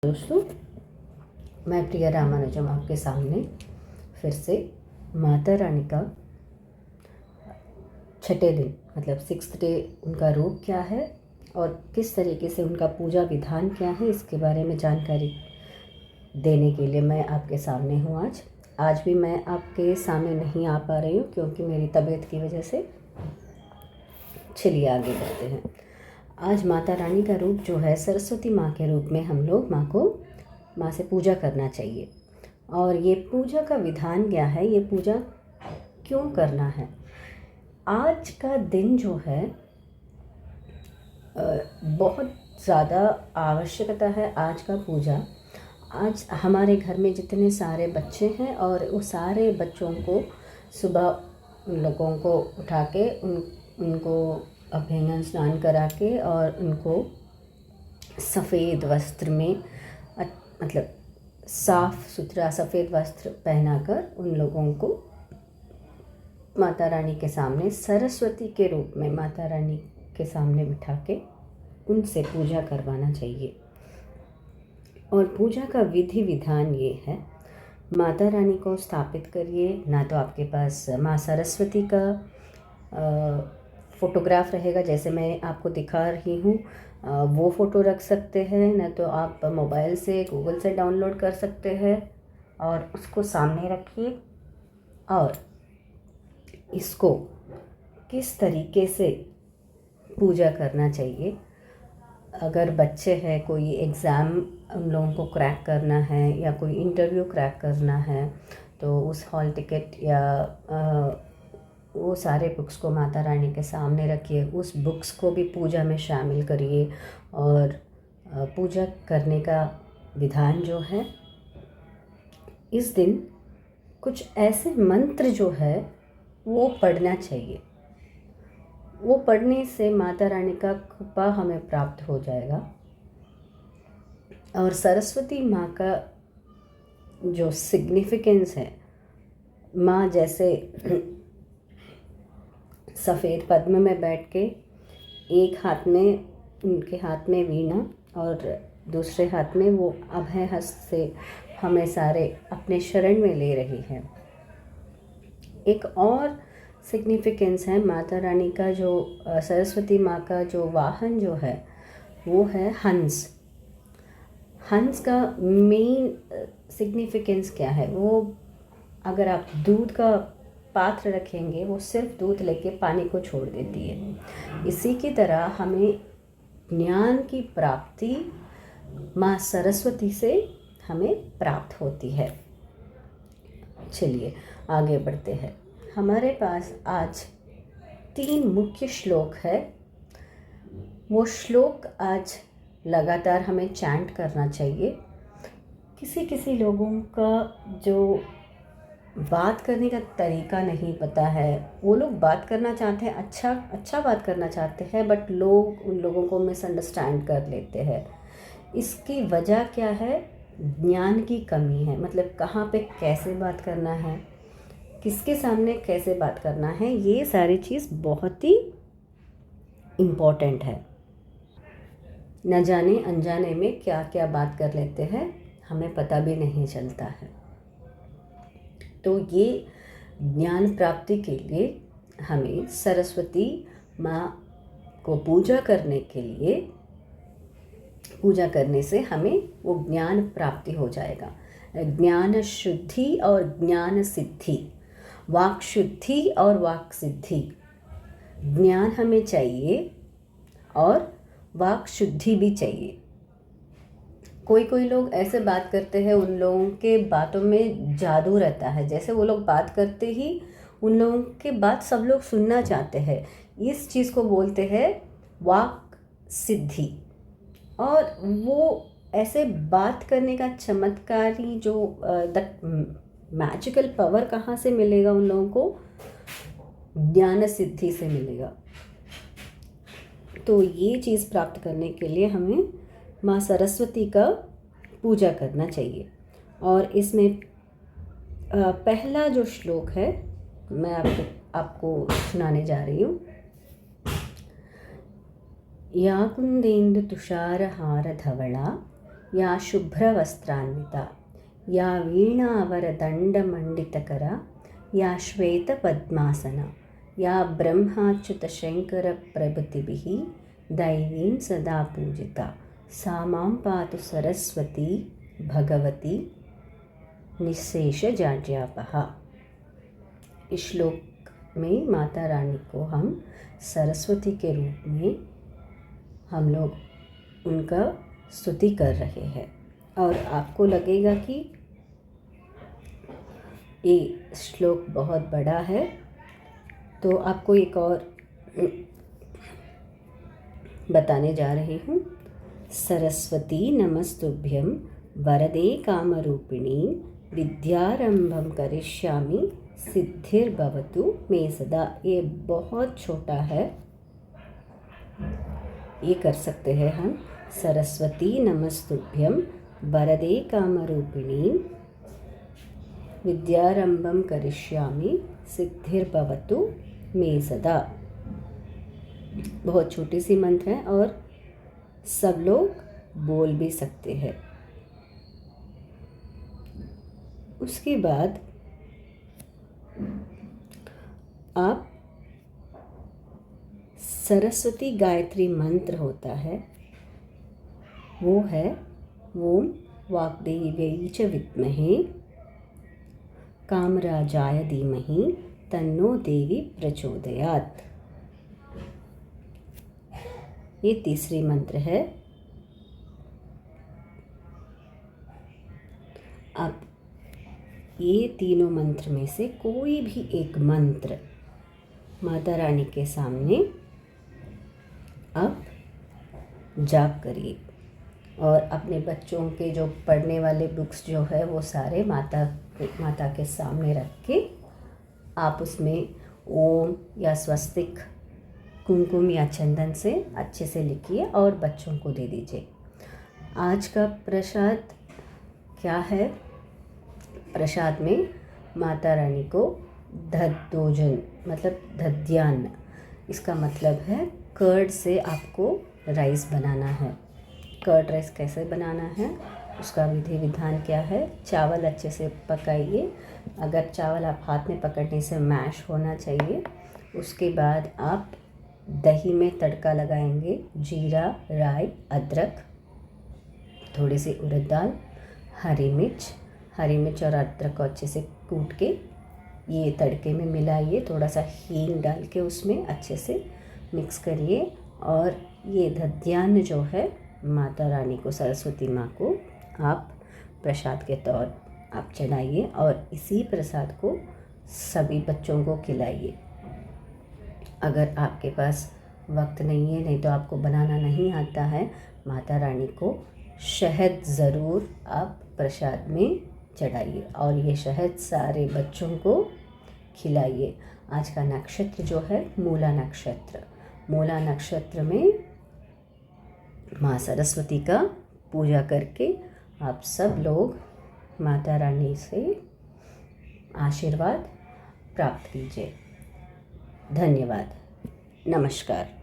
दोस्तों, मैं प्रिया रामानुजम आपके सामने फिर से माता रानी का छठे दिन मतलब 6th डे उनका रूप क्या है और किस तरीके से उनका पूजा विधान क्या है, इसके बारे में जानकारी देने के लिए मैं आपके सामने हूँ। आज भी मैं आपके सामने नहीं आ पा रही हूँ क्योंकि मेरी तबीयत की वजह से। चलिए आगे बढ़ते हैं। आज माता रानी का रूप जो है सरस्वती माँ के रूप में हम लोग माँ से पूजा करना चाहिए। और ये पूजा का विधान क्या है, ये पूजा क्यों करना है। आज का दिन जो है बहुत ज़्यादा आवश्यकता है आज का पूजा। आज हमारे घर में जितने सारे बच्चे हैं और वो सारे बच्चों को सुबह उन लोगों को उठा के उनको अभ्यंगन स्नान करा के और उनको सफ़ेद वस्त्र में मतलब साफ़ सुथरा सफ़ेद वस्त्र पहनाकर उन लोगों को माता रानी के सामने सरस्वती के रूप में माता रानी के सामने बिठा के उनसे पूजा करवाना चाहिए। और पूजा का विधि विधान ये है, माता रानी को स्थापित करिए। ना तो आपके पास माँ सरस्वती का फ़ोटोग्राफ रहेगा जैसे मैं आपको दिखा रही हूँ, वो फ़ोटो रख सकते हैं, ना तो आप मोबाइल से गूगल से डाउनलोड कर सकते हैं और उसको सामने रखिए। और इसको किस तरीके से पूजा करना चाहिए, अगर बच्चे हैं, कोई एग्ज़ाम उन लोगों को क्रैक करना है या कोई इंटरव्यू क्रैक करना है, तो उस हॉल टिकट या वो सारे बुक्स को माता रानी के सामने रखिए। उस बुक्स को भी पूजा में शामिल करिए। और पूजा करने का विधान जो है, इस दिन कुछ ऐसे मंत्र जो है वो पढ़ना चाहिए। वो पढ़ने से माता रानी का कृपा हमें प्राप्त हो जाएगा। और सरस्वती माँ का जो सिग्निफिकेंस है, माँ जैसे सफ़ेद पद्म में बैठ के एक हाथ में उनके हाथ में वीणा और दूसरे हाथ में वो अभय हस्त से हमें सारे अपने शरण में ले रही है। एक और सिग्निफिकेंस है माता रानी का, जो सरस्वती माँ का जो वाहन जो है वो है हंस। हंस का मेन सिग्निफिकेंस क्या है, वो अगर आप दूध का पात्र रखेंगे वो सिर्फ दूध लेके पानी को छोड़ देती है। इसी की तरह हमें ज्ञान की प्राप्ति माँ सरस्वती से हमें प्राप्त होती है। चलिए आगे बढ़ते हैं। हमारे पास आज 3 मुख्य श्लोक है। वो श्लोक आज लगातार हमें चैंट करना चाहिए। किसी किसी लोगों का जो बात करने का तरीका नहीं पता है, वो लोग बात करना चाहते हैं, अच्छा बात करना चाहते हैं, बट लोग उन लोगों को मिसअंडरस्टैंड कर लेते हैं। इसकी वजह क्या है? ज्ञान की कमी है। मतलब कहाँ पे कैसे बात करना है, किसके सामने कैसे बात करना है, ये सारी चीज़ बहुत ही इम्पोर्टेंट है। न जाने अनजाने में क्या क्या बात कर लेते हैं, हमें पता भी नहीं चलता है। तो ये ज्ञान प्राप्ति के लिए हमें सरस्वती माँ को पूजा करने से हमें वो ज्ञान प्राप्ति हो जाएगा। ज्ञान शुद्धि और ज्ञान सिद्धि, वाक शुद्धि और वाक सिद्धि। ज्ञान हमें चाहिए और वाक शुद्धि भी चाहिए। कोई लोग ऐसे बात करते हैं, उन लोगों के बातों में जादू रहता है। जैसे वो लोग बात करते ही उन लोगों के बात सब लोग सुनना चाहते हैं। इस चीज़ को बोलते हैं वाक सिद्धि। और वो ऐसे बात करने का चमत्कारी जो मैजिकल पावर कहाँ से मिलेगा उन लोगों को? ज्ञान सिद्धि से मिलेगा। तो ये चीज़ प्राप्त करने के लिए हमें माँ सरस्वती का पूजा करना चाहिए। और इसमें पहला जो श्लोक है मैं आपको सुनाने जा रही हूँ। या कुंदेन्दु तुषारहार धवला या शुभ्रवस्त्रान्विता, या वीणावरदण्डमण्डितकरा, या श्वेतपद्मासना, या ब्रह्माच्युतशङ्करप्रभृतिभिः दैवीं सदा पूजिता, सा मां पातु सरस्वती भगवती निःशेषजाड्यापहा। इस श्लोक में माता रानी को हम सरस्वती के रूप में हम लोग उनका स्तुति कर रहे हैं। और आपको लगेगा कि ये श्लोक बहुत बड़ा है, तो आपको एक और बताने जा रही हूँ। सरस्वती नमस्तुभ्यं वरदे कामरूपिणी, विद्यारंभं करिष्यामि सिद्धिर्भवतु मे सदा। ये बहुत छोटा है, ये कर सकते हैं हम। सरस्वती नमस्तुभ्यं वरदे कामरूपिणी, विद्यारंभं करिष्यामि सिद्धिर्भवतु मे सदा। बहुत छोटी सी मंत्र है और सब लोग बोल भी सकते हैं। उसके बाद आप सरस्वती गायत्री मंत्र होता है, वो है ओम वाग्देव्यै च विद्महे कामराजाय धीमहि तन्नो देवी प्रचोदयात्। ये तीसरी मंत्र है। आप ये तीनों मंत्र में से कोई भी एक मंत्र माता रानी के सामने आप जाप करिए और अपने बच्चों के जो पढ़ने वाले बुक्स जो है वो सारे माता के सामने रख के आप उसमें ओम या स्वस्तिक कुमकुम या चंदन से अच्छे से लिखिए और बच्चों को दे दीजिए। आज का प्रसाद क्या है? प्रसाद में माता रानी को दध्योजन मतलब दध्यान्न, इसका मतलब है कर्ड से आपको राइस बनाना है। कर्ड राइस कैसे बनाना है, उसका विधि विधान क्या है? चावल अच्छे से पकाइए। अगर चावल आप हाथ में पकड़ने से मैश होना चाहिए। उसके बाद आप दही में तड़का लगाएंगे, जीरा, राई, अदरक, थोड़ी सी उड़द दाल, हरी मिर्च और अदरक को अच्छे से कूट के ये तड़के में मिलाइए। थोड़ा सा हींग डाल के उसमें अच्छे से मिक्स करिए और ये दध्यान्न जो है माता रानी को, सरस्वती माँ को आप प्रसाद के तौर आप चढ़ाइए और इसी प्रसाद को सभी बच्चों को खिलाइए। अगर आपके पास वक्त नहीं है, नहीं तो आपको बनाना नहीं आता है, माता रानी को शहद ज़रूर आप प्रसाद में चढ़ाइए और ये शहद सारे बच्चों को खिलाइए। आज का नक्षत्र जो है मूला नक्षत्र, मूला नक्षत्र में माँ सरस्वती का पूजा करके आप सब लोग माता रानी से आशीर्वाद प्राप्त कीजिए। धन्यवाद। नमस्कार।